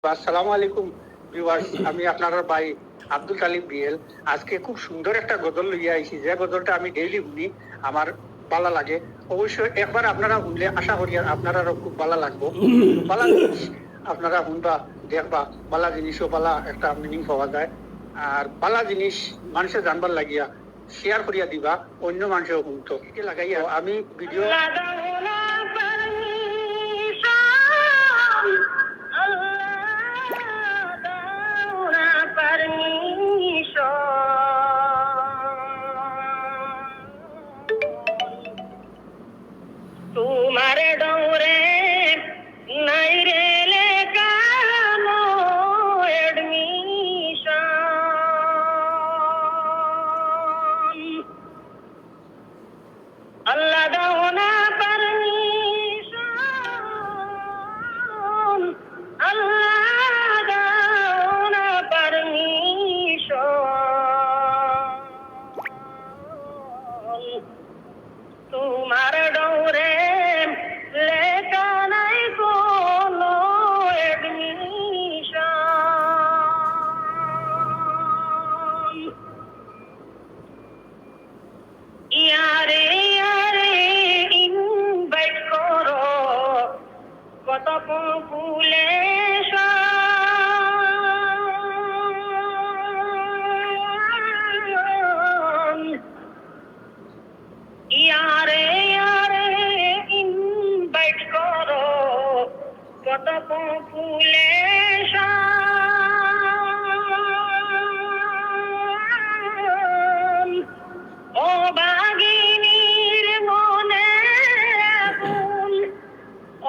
আসসালামু আলাইকুম ভিউয়ার্স, আমি আপনার ভাই আব্দুল তালিব বিএল। আজকে খুব সুন্দর একটা গজল লইয়া আইছি, যে গজলটা আমি ডেইলি শুনি, আমার ভালো লাগে। অবশ্যই একবার আপনারা শুনলে আশা করি আপনারাও খুব ভালো লাগবো। ভালো জিনিস আপনারা শুনবা, দেখবা, ভালো জিনিসও ভালো একটা মিনিং পাওয়া যায়। আর ভালো জিনিস মানুষের জানবার লাগিয়া শেয়ার করিয়া দিবা, অন্য মানুষও শুনতো লাগাইয়া আমি ভিডিও তোমার ডোরে নাই রে লেখানো এডমিশন, আল্লাহ দাও না পারমিশন, আল্লাহ দাও না পারমিশন। তোমার ডোরে লেখা নাই কোনো এডমিশন, ইয়ারে ইয়ারে ইনভাইট করো কত পপুলেশন, ইয়ারে ইয়ারে ইনভাইট করো কত পপুলেশন। ও বাগিনীর মনে আগুন,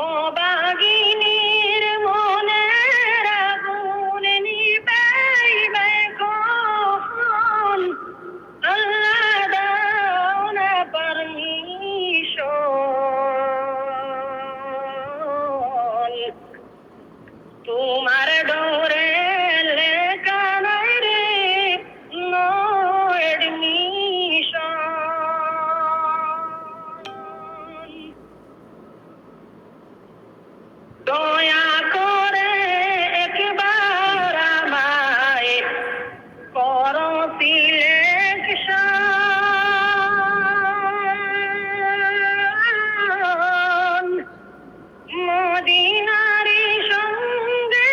ও বাগিনীর মনে আগুন নিবাইবে কখন, আল্লাহ দাও না পারমিশন। তোমার ডোরে লেখা নাই রে নো এডমিশন, দয়া করে একবার আমায় করো সিলেকশন, মদিনারি সঙ্গে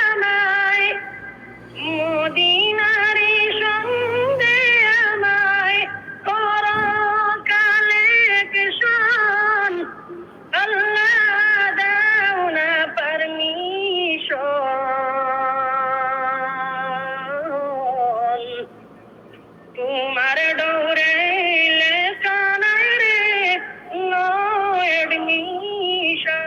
আমায়, মদিনারি সঙ্গে আমায় করো কালেকশন, আল্লাহ দাও না পারমিশন। তোমার ডোরে লেখা নাই রে নো এডমিশন,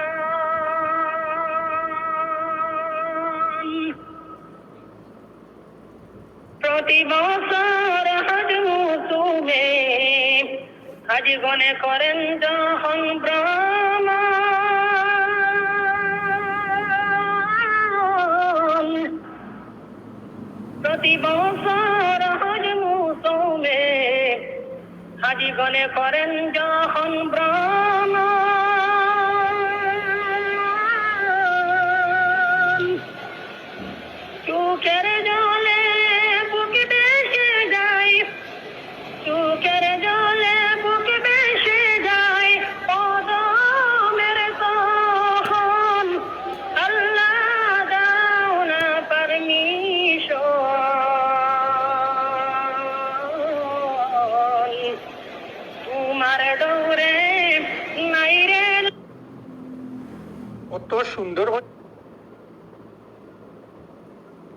প্রতি বছর হজ মৌসুমে হজ গনে করেন যখন ভ্রমণ, প্রতি বছর হজ মৌসুমে হজ গনে করেন যখন ভ্রমণ, চোখের জলে বুক ভেসে যায়, চোখের জলে বুক ভেসে যায় কদমের তখন, আল্লাহ দাও না পারমিশন। তোমার ডোরে নাই রে কত সুন্দর